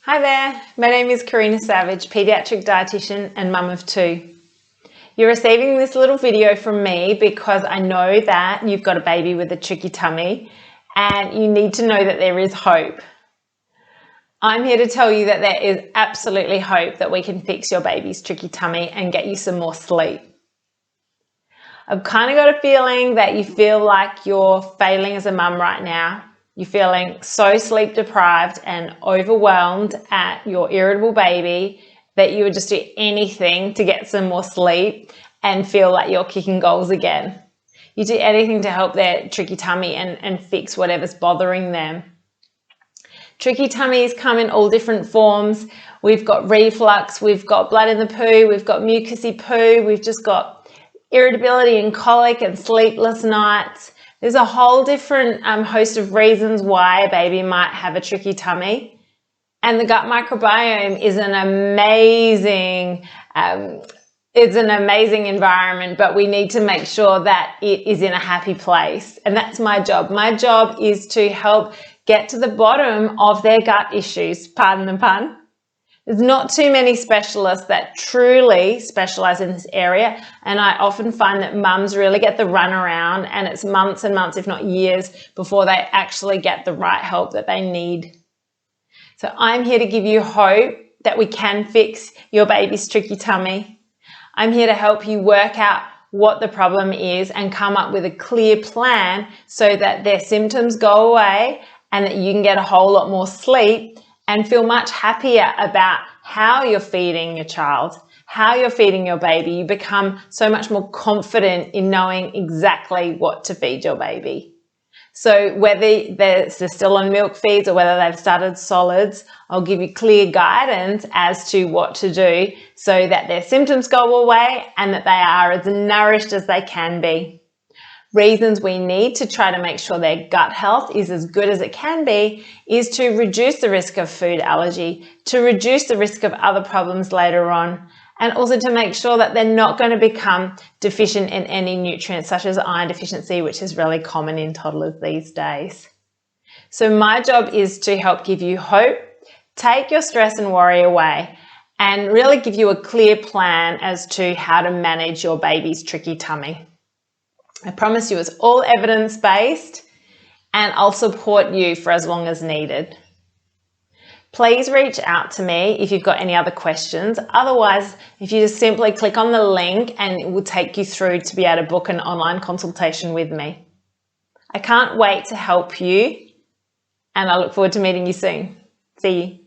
Hi there, my name is Karina Savage, Paediatric Dietitian and mum of two. You're receiving this little video from me because I know that you've got a baby with a tricky tummy and you need to know that there is hope. I'm here to tell you that there is absolutely hope that we can fix your baby's tricky tummy and get you some more sleep. I've kind of got a feeling that you feel like you're failing as a mum right now. You're feeling so sleep deprived and overwhelmed at your irritable baby that you would just do anything to get some more sleep and feel like you're kicking goals again. You do anything to help their tricky tummy and fix whatever's bothering them. Tricky tummies come in all different forms. We've got reflux, we've got blood in the poo, we've got mucousy poo, we've just got irritability and colic and sleepless nights. There's a whole different host of reasons why a baby might have a tricky tummy. And the gut microbiome is an amazing, environment, but we need to make sure that it is in a happy place. And that's my job. My job is to help get to the bottom of their gut issues, pardon the pun. There's not too many specialists that truly specialize in this area, and I often find that mums really get the runaround and it's months and months, if not years, before they actually get the right help that they need. So I'm here to give you hope that we can fix your baby's tricky tummy. I'm here to help you work out what the problem is and come up with a clear plan so that their symptoms go away and that you can get a whole lot more sleep and feel much happier about how you're feeding your child, how you're feeding your baby. You become so much more confident in knowing exactly what to feed your baby. So whether they're still on milk feeds or whether they've started solids, I'll give you clear guidance as to what to do so that their symptoms go away and that they are as nourished as they can be. Reasons we need to try to make sure their gut health is as good as it can be is to reduce the risk of food allergy, to reduce the risk of other problems later on, and also to make sure that they're not going to become deficient in any nutrients such as iron deficiency, which is really common in toddlers these days. So my job is to help give you hope, take your stress and worry away, and really give you a clear plan as to how to manage your baby's tricky tummy. I promise you it's all evidence-based and I'll support you for as long as needed. Please reach out to me if you've got any other questions. Otherwise, if you just simply click on the link and it will take you through to be able to book an online consultation with me. I can't wait to help you and I look forward to meeting you soon. See you.